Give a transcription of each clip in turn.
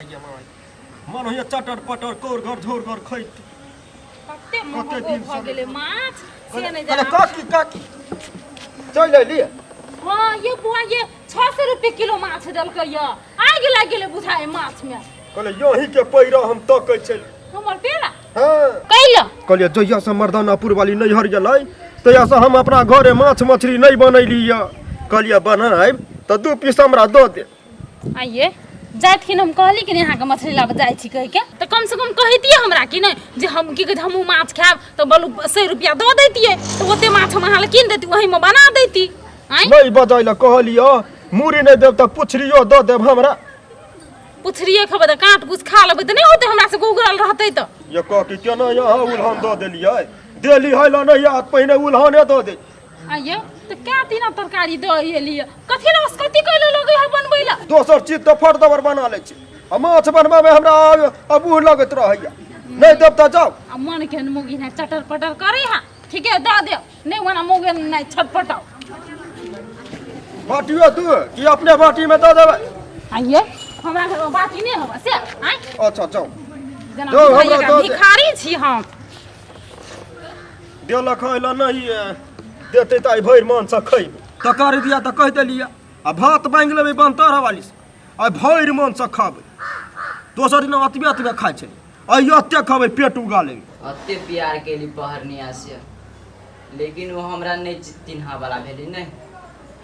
मन होइए चटर पटर कोर घर झोर घर खैत कते महंगो भ गेले माछ से नै अरे जाना। काकी काकी चल ले लिए हां ये बुआ ये 600 रुपए किलो माछ देलकै य आग लाग गेले बुझाए माछ में। कहले यही के पैरा हम तकै चल हमर पेरा हां कैला कहले जइया से मर्दानापुर वाली नैहर गेलै तइया से हम अपना घरे माछ मछली नहीं बनैली य कहलिए बनाइब त 2 पीस हमरा द दे। आइए जाथिन हम कहली कि यहाँ के मछली लाब जाय छी कह के त कम से कम कहितिए हमरा कि नै जे हम की कहै हम माछ खाब त बोलू 100 रुपया द दैतिए त ओते माछ हम हाल किन देती वही में बना देती। आई नहीं बजाइला कहलिए मुरी नहीं देब त पुछरियो द देब हमरा। पुछरिए खबे त काट कुछ खा लेबे त नै होते हमरा से गुगरल रहतै त। ये कह के केना यहाँ उल्हान द देलिए देली है ला नहीं याद पहिने उल्हाने द दे। आइए त क्या तीना तरकारी द एलिए कथि न कथि कइले लगे है बनबैला दोसर चीज तो फट दबर बना ले छी आ माछ बनबे में हमरा अबू लगत रहैया नहीं देब त जाओ। आ मन के मुगी न चटर पटर करे हा ठीके द दे नै वना मुगे नै छटपटाओ। बाटियो तू कि अपने बाटी में दे देबे। आइए हमरा घर में बाटी नै होबा से आई अच्छा जाओ जना दो हमरा भैया दो दे। भिखारी छी हम देला खैला नहीं देते त आई भइर मन से खइब त कर दिया त कह देलिए आ भात बांग लेबे बनतर वाली से आई भइर मन से खाबे दोसर दिन अतबे खाइ छै आई अत्ते खाबे पेट उगा लेबे। अत्ते प्यार के लिए पहरनिया से लेकिन वो हमरा नहीं चिन्हा वाला भेली नहीं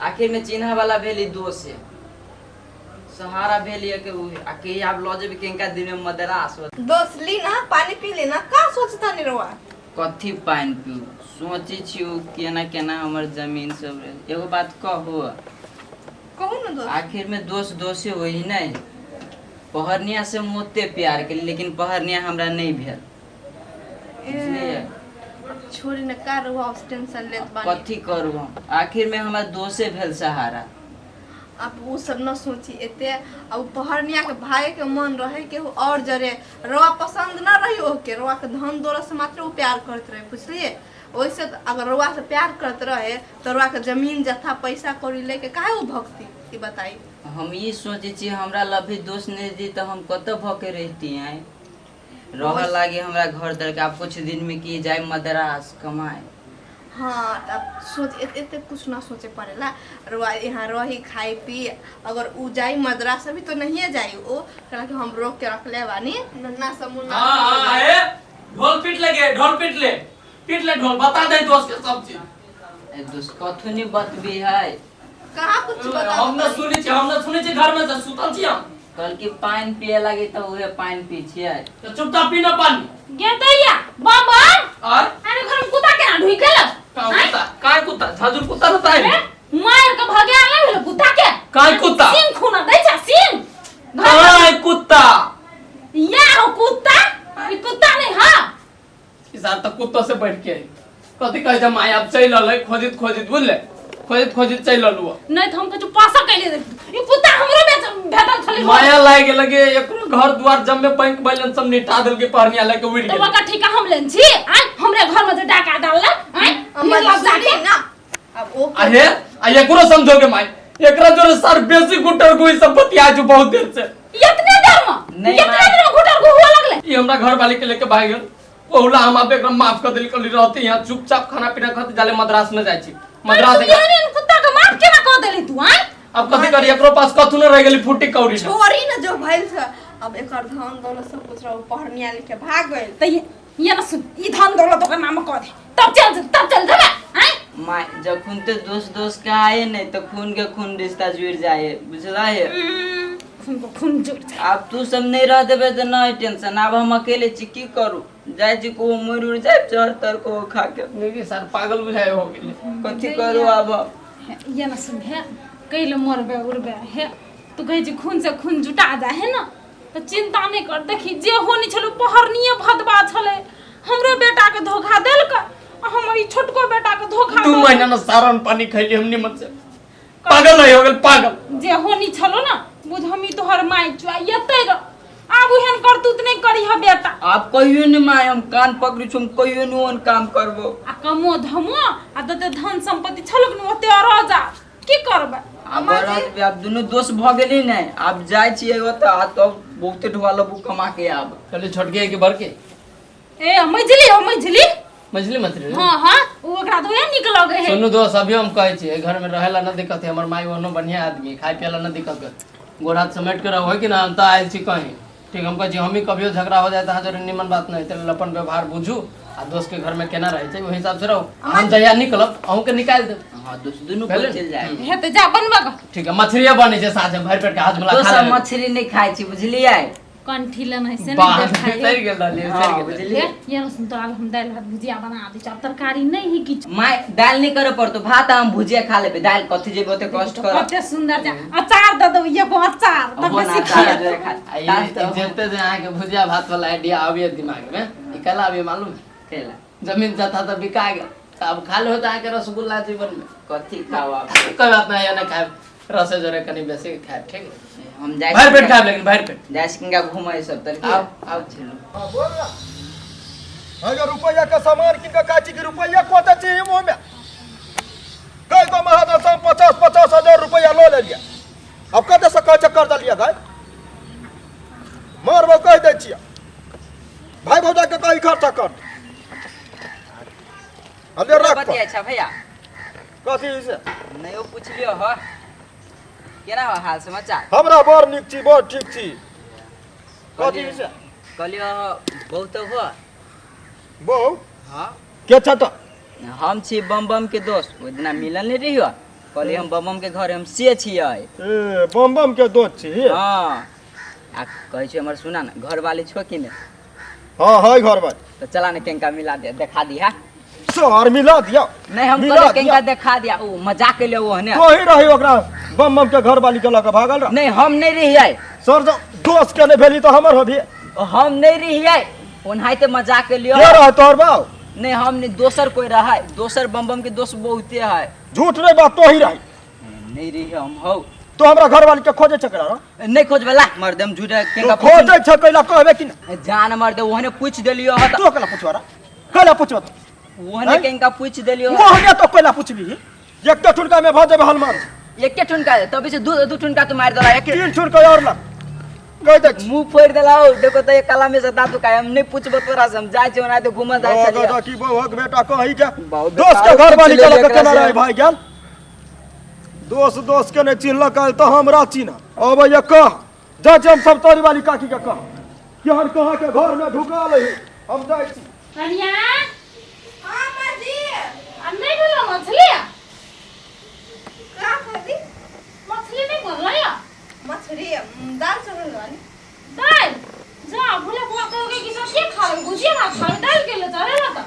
आखिर में चिन्हा वाला भेली दो से सहारा भेली के उ आके आप लॉज भी केंका दिन में मदरास दोस्त ली ना पानी पी लेना का सोचता नहीं रवा कथी पाइन पी सोची छी केना केना हमर जमीन सब रे एगो बात कहो कहू ना दोस्त आखिर में दोषे होई नहीं पहरनिया से मोते प्यार के लेकिन पहरनिया हमरा नहीं भेल बुझलिए छोरी न का रवा टेंशन लेत बानी कथी करू हम आखिर में हमरा दोषे भेल सहारा। अब वो सब न सोची एते अब पहरनिया के भाई के मन रहे के और जरे रवा पसंद न रही हो के रवा के धन दौलत से मात्र वो प्यार करत रहे बुझलिए वैसे अगर रवा से प्यार करत रहे तो रवा के जमीन जथा पैसा कौड़ी लेके काहे वो भक्ति ई बताई। हम ये सोचे छी हमरा लभी दोस्त नहीं दी तो हम कत भके रहती हैं रह लागे हमरा घर दर का कुछ दिन में की जाए मद्रास कमाए। हाँ तब सोच एते कुछ ना सोचे पड़ेला रवा यहाँ रही खाई पी अगर उ जाई मद्रास भी तो नहीं जाई ओ कला कि हम रोक के रख ले बानी नन्ना समुन्ना। हां ए ढोल पीट ले ढोल बता दे दोस्त के सब चीज ए दोस्त कथुनी बतबी है कहाँ कुछ बता हम न सुनी छी घर में से सुतल छी हम कल की पानी पिए लगे तो उहे पानी पी छिए तो चुपचाप पी ना पानी गे दैया बाबा और अरे घर में कुत्ता केना ढुई गेल काय कुत्ता झाजुर कुत्ता रहता है मार के भगे आले भेल कुत्ता के काय कुत्ता सिंह खूना दै छ सिंह काय कुत्ता या हो कुत्ता ई कुत्ता नहीं हां इस आर तक कुत्ता से बैठ के कथी कहे जा माय अब चल लले खोजित बुझले खोजित चल ललु नहीं तो हम कुछ पासा कैले ई कुत्ता हमरो भेटल छली माया लागे लगे एकरो घर द्वार जम्मे बैंक बैलेंस सब निटा देल के पहरनिया लेके उड़ तो गेल बका ठीका हम लेन छी आ हमरे घर में जे डाका डालला आ अम्मा जाके ना अब ओ अरे आ एकरो समझोगे माय एकरा जोरे सर बेसी गुटर कोई संपत्ति आज बहुत देर से इतने देर में नहीं, इतने देर में घुटर को हुआ लगले ये हमरा घर वाले के लेके भाग गेल ओहुला हम आप एकदम माफ कर देली कली रहते यहाँ चुपचाप खाना पीना खाते जाले मद्रास में जाय छी मद्रास ये कुत्ता के मार केना क देली तू आ अब कथी करी एकरो पास कथु न रह गेली फुटी कौड़ी न छोरी न जो भइल छ अब एकर धन दौलत सब कुछ रहो पहरनिया लेके भाग गइल त ये न सुन ई धन दौलत के नाम क दे तब चल जबे आ माय जखुन ते दोस्त के आए नहीं तो खून के खून रिश्ता जुड़ जाए बुझला है खून को खून जुड़ जा अब तू सब नहीं रह देबे तो नहीं टेंशन अब हम अकेले छी की करू जाय जी को मर उड़ जाए चढ़ तर को खा के नहीं सर पागल बुझाए हो गेली कथी करू अब ये न सुन है कैले मरबे उड़बे है तू कहे जी खून से खून जुटा जा है ना तो चिंता नहीं कर देखी जे होनी छलो पहरनिए भदबा छले हमरो बेटा के धोखा देल का हमर ई छोटको बेटा के धोखा 2 महीना न सारन पानी खैली हमनी मन से पागल नहीं हो गेल पागल जे होनी छलो ना बुझ हमी तोहर माई चुआ येते र आब एहन करतूत नहीं करी ह बेटा आप कहियो न माय हम कान पकड़ी छम कहियो न ओन काम करबो आ कमो धमो आ दते धन संपत्ति छलक न ओते राजा की करबे अब दोनों दोस्त भ गेली नहीं अब जाय छी एगो त बहुते ढुआ लबू कमा के आब कहली छोटके के भर के ए मझली हो मझली मछली मछली हाँ हाँ वो ओकरा तो ये निक लगे है सुनू दोस्त अभी हम कहै छी घर में रहेला न दिक्कत है हमर माई ओनो बढ़िया आदमी खाए पियला न दिक्कत है गोड़ हाथ समेट के रहो कि ना हम तो आयल छी कहीं ठीक हम कह हम ही कभियो झगड़ा हो जाए तो जरूर निमन बात नहीं तो अपन व्यवहार बुझू आ दोस्त के घर में केना रहे छै वही हिसाब से रहो हम जहिया निकलब अहूं के निकाल दे हां दोस्त दुनु को चल जाए हे तो जा बनवा का ठीक है मछलियां बने छै साथ में भर पेट के हाथ में तो खा सब ले मछली नहीं खाई छी बुझलिए कंठीला नहीं से बाहर नहीं सर देखाई गेल रहली हाँ, सर गेल बुझलिए ये न सुन तो आब हम दाल भात भुजिया बना दी छ तरकारी नहीं ही किछ माय दाल नहीं करे पड़तो भात हम भुजिया खा लेबे दाल कथि जेबो ते कष्ट कर कते सुंदर जा अचार दे दो ये को अचार तब अब ना सीख दाल जो खा जेते जे आके भुजिया भात वाला आइडिया आवे दिमाग में ई कला आवे मालूम खेला जमीन जाता तो बिका गया तो अब खा लो तो आके रसगुल्ला जीवन में कथि खाओ आप कोई बात नहीं है ना खाए रसे जरे कनी बेसी खाए ठीक है हम जाए भर पेट खाए लेकिन भर पेट जैसे किंगा घुमाए सब तरफ आओ चलो हाँ बोल ना अगर रुपया का सामान किनका काची के रुपया कोता चाहिए मुंह में कई को महाजन से 50,000 रुपया लो ले लिया अब कते से कह चक्कर दे लिया गाय मारबो कह दे छिया भाई भौजा के कहीं खर्चा कर अबे रख बतिया अच्छा भैया कथी से नहीं वो पूछ लियो हो केना हो हाल समाचार हमरा बड़ निक छी बड़ ठीक छी कथी से कहलियो बहुत हो बहु हां के छ त हम छी बम बम के दोस्त ओइ दिना मिलन नहीं रहियो कहलियो हम बम बम के घर हम से छियै ए बम बम के दोस्त छी हां आ कहै छी हमर सुना ना घर वाली छो कि ने हां हाय घर में तो चला ने केंका मिला दे दिखा दी हा सर मिला दिया नहीं हम मिला कहले दिया। केंका दिखा दिया ओ मजाक के लिए वो हने तो ही रही ओकरा बम बम के घर वाली के लके भागल रह नहीं हम नहीं रहियै सर जो दोस्त के ने भेली तो हमर होबी हम नहीं रहियै ओनाहिते मजाक के लिए के रह तोर बाऊ नहीं हम नहीं दोसर कोई रहा दोसर बम बम के दोस्त बहुते है झूठ नहीं बात तो ही रही नहीं रही हम हो तो हमरा घर वाली के खोजे चकरा रह नहीं खोजबला मर्दम झूठा तो केंका खोजे छ कैला कहबे कि ना जान मर्द ओहने पूछ देलियो ह तो कला पूछवा कला पूछवा ओहने हैं? केंका पूछ देलियो वो हने तो कैला पूछली एक तो ठुनका में भ जाबे हनुमान एक के ठुनका तभी से दू ठुनका तू मार देला एक तीन ठुनका और ला कह दे छी। मुंह फोड़ देला हो देखो तो एक कला में से दांत का हम नहीं पूछबो तोरा से हम जाय छै ओना तो घुमल जाय ओ छलिए गदा की बहुक बेटा कही के बहुत दोस्त के बेकार घर वाली के चले लके एकरा केना से। रहे भाई ज्ञान दोस्त के ने चिन्हलक तो हमरा चिन्ह अब ये कह जा हम सब तोरी वाली काकी के कह केहन कहा के घर में ढुका ले हम जाय छी कन्या हाँ माँ जी अब नहीं बोला मछली क्या खाती मछली नहीं बोल रहा मछली दाल चावल वाली दाल जा भूले बुआ कहोगे कि सब ये खा लो भुजिया ना खा लो दाल के ले चले ना तो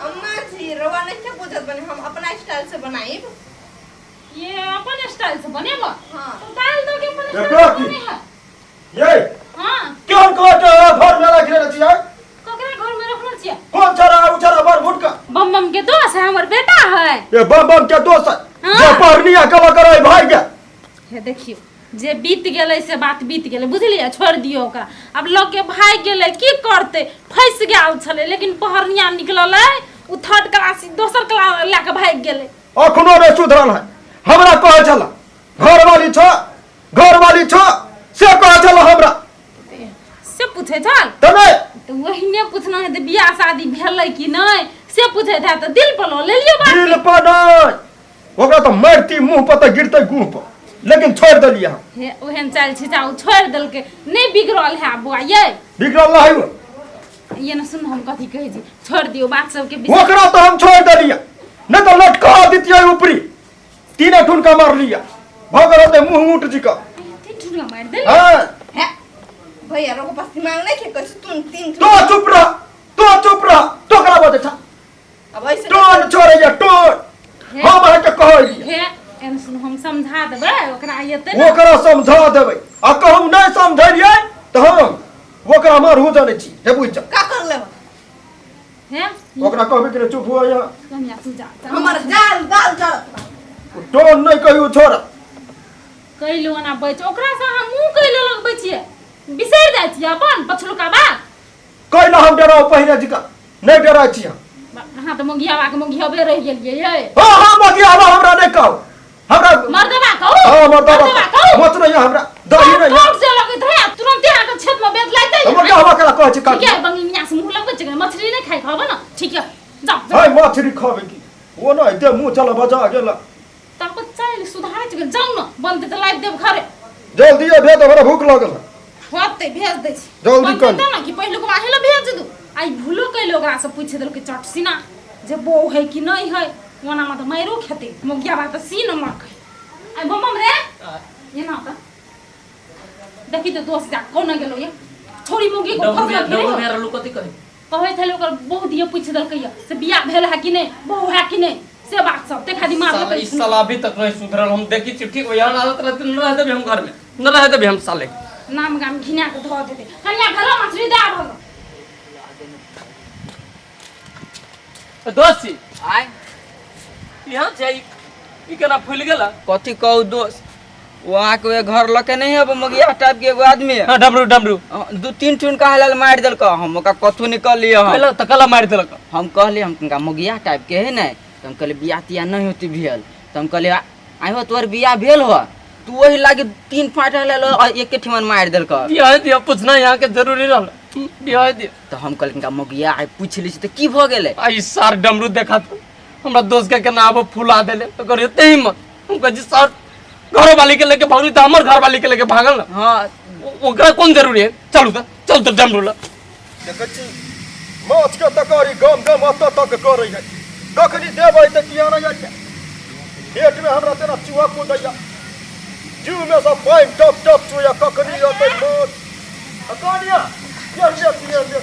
अम्मा जी रवा नहीं क्या बुझत बने हम अपना स्टाइल से बनाई ये अपन स्टाइल से बनेगा हाँ। तो दाल दो के अपन ये स्टाइल काकी। से बने है ये हां केहन कहा के घर में रख ले छियै ककरा घर में रखना चाहिए कौन छरा उछरा बर फुटका बम बम के दोस्त है हमर बेटा है ये बम बम के दोस्त है हाँ। जे पढ़निया कला करे भाई के हे देखियो जे बीत गेलै से बात बीत गेलै बुझलिए छोड़ दियो ओकरा अब लोग के भाग गेलै की करते फंस गेल छले लेकिन पहरनिया निकललै उ थर्ड क्लास दोसर क्लास लेके भाग गेलै अखनो रे सुधरल है हमरा कहे छला घर वाली छ से कहे छला हमरा से पूछे छल तने तो वही ने पूछना है तो बियाह शादी भेलै कि नहीं से पूछे था तो दिल पर ले लियो बात दिल पर नहीं ओकरा तो मारती मुंह पर तो गिरते गुह पर लेकिन छोड़ देलिए हम हे ओहन चाल छिचा उ छोड़ देलके नहीं बिगड़ल है बुआ ये बिगड़ल नहीं हुआ ये न सुन हम कथी कहै छी छोड़ दियो बात सब के विषय ओकरा तो हम छोड़ देलिए नहीं तो लटका दितिए ऊपरी तीन ठुनका मार लिया भगर होते मुंह उठ जी का तीन ठुनका मार दे हां है भैया रोको पास दिमाग नहीं खे कैसे तुम तीन तो चुप रह तो करा बोले था अब ऐसे टोन छोड़े या टोन हम है के कहलिए हे एन सुन हम समझा देबै ओकरा आयते ना ओकरा समझा देबै आ कहूं नहीं समझलिए तो हम ओकरा मार हो जाने छी हे बुझ का कर ले हे ओकरा कहबे कि चुप हो या कन्या तू जा हमार जाल दाल जरत टोन नहीं कहियो छोड़ कैलो ना बच ओकरा से हम मुंह कैलो लगबै छियै बिसरि जाइ छियै अपन पछलुका बात कहला हम डराओ पहिने जिका नहीं डरा छी हम हां तो मोगियावा के मोगियाबे रह गेलियै ये हां हां मगिया हमरा नहीं कहो हमरा मर्दवा कहू हां मर्दवा कहू मत नहीं हमरा दही नहीं है कोट से लगत है तुरंत आके छत में बेद लाइ दे हम क्या हवा करा कहै छै ठीक है बंगिया से मुंह लगबे छै मछली नहीं खाइ खाबे ना ठीक है जा हाय मछली खाबे की वो ना दे मुंह चला बजा गेला ताको चाइल सुधारै छै जाऊ न बनते त लाइ देब घरे जल्दी भेज हमरा भूख लागल है होते भेज दै छी जल्दी कर ना कि पहिले को आहिले भेज दू आई भूलो कैलो ओकरा से पूछ देल के चटसीना जे बौ है कि नहीं है ओना में त माइरो खेते मोगिया बात सी न मर आई बमम रे ये ना त देखि त दोस्त जा कोन गेलो ये छोरी मोगी को फस लग डबल मेरा लोग कथी कहे कहै थे ओकर बहुत दिए पूछ देल के से बियाह भेल है कि नहीं बौ है कि नहीं से बात सब देखा दी मार साला इस साला अभी तक नहीं सुधरल हम देखी चिट्ठी को यहाँ आदत रहते न रहते भी हम घर में न रहते भी हम साले नाम गाम घिना के धो देते कन्या भेलो मछली दे भलो दोस्त जी आय यहाँ से ई केना फूल गेला कथी कहू दोस्त वहाँ के घर लके नहीं है मगिया टाइप के एगो आदमी है हां डमरू डमरू दू तीन ठुन का हलाल मार देल का हम ओका कथू निकल लियो कहला त कला मार देलक हम कहली हम कनका मगिया टाइप के है ना तो हम कहले बियाह तिया नहीं होती भेल तो हम कहले आइहो तोर बियाह भेल हो तू वही लागे तीन फाट हलाल एक ठिमन मार देल का बियाह दिया पूछना यहाँ के जरूरी रहल बियाह दिया तो हम कहले कनका मगिया आई पूछ ली तो की भ गेले आई सार डमरू देखा तो हमरा दोस्त के केना अब फुला देले तो करे ते हिम्मत हम कह जी सर घर वाली के लेके भागली तो हमर घर वाली के लेके भागल ना हां ओकरा कौन जरूरी है चल तो डमरू ला देखै छी माछ के तकारी गम गम अत तक करै है कखनी देबै त किया न जाय पेट में हमरा तेना चूहा को दैया जीव में सब पाइन टप टप चुया कखनी अतै माछ अकानिया ये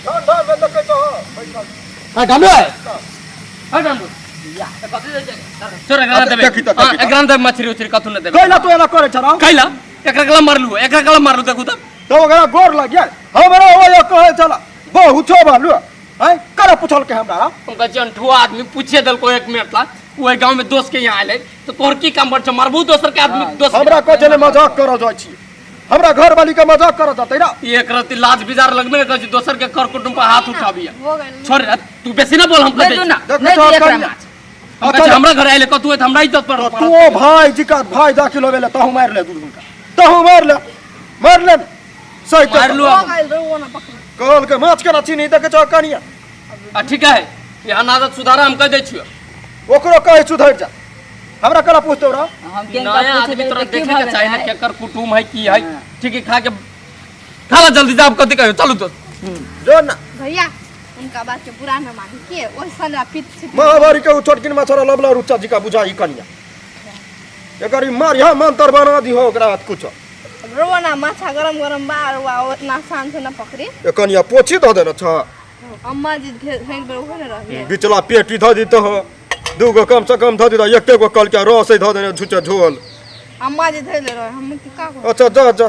ठंडा में देखै त पैसा हां डमरू है हां डमरू या कथि दे छोरा ग्राम देबे देखि त हां ग्राम देबे मछली उछरी कथु न देबे कैला तो एना करे छरा कैला एकरा कला मारलू देखू त तो ओकरा गोर लग गया हमरा ओ कहे चला बहुत छो बालू हैं करा पूछल के हमरा उनका जंठुआ आदमी पूछे दल को एक मिनट ला वो गांव में दोस्त के यहाँ आले तो तोर की काम बड़ मारबू दोसर के आदमी दोस्त हमरा को चले मजाक करो जाय छी हमरा घर वाली के मजाक करो जातै ना एक रति लाज बिजार लगबे न कह दोसर के कर कुटुंब पर हाथ उठाबिया हो गइल छोड़ तू बेसी ना बोल हम नहीं दू ना देखो नहीं तो दू एकरा कन्या। माछ अच्छा हमरा घर आइले कतु त हमरा इज्जत पर तो भाई जी का भाई दाखिल होवेला तहु मार ले दूध का तहु मार ले सही मार तो लू हो गइल रे वो ना पकड़ कहल के माछ के ना चीनी देखे छ कनिया ठीक है यहाँ आदत सुधारा हम कह दे छियो ओकरो कहे सुधर जा हमरा कला पूछतो रा हम नया आदमी तोरा देखे के चाहिए ना केकर कुटुंब है की है ठीक है खा के खाला जल्दी जा आप कथि कहियो चलू तो जो ना भैया उनका बात के बुरा न मानी के ओइसन पिट महाभारी के छोटकिन माछरा लबला रुचा जी का बुझाई कनिया एकरी मार यहाँ मंत्र बना दी हो ओकरा हाथ कुछ रोना माछा गरम गरम बार वा उतना आसान से न पकड़ी ए कनिया पोछी ध देना छ अम्मा जी भेंट पर ओहने रह बिचला पेटी ध दी तो दूगो कम से कम ध दी एके गो कल के रस ध देने झुचे झोल अम्मा जी धैले रहे हम की का करू? अच्छा जा जा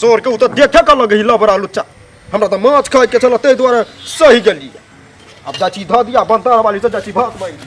सोर के उ त देखे का लगे हिला बड़ा लुच्चा हमरा त माछ खाए के चल ते द्वारा सही गेलिए अब जाची ध दिया बनता वाली से जाची भात बन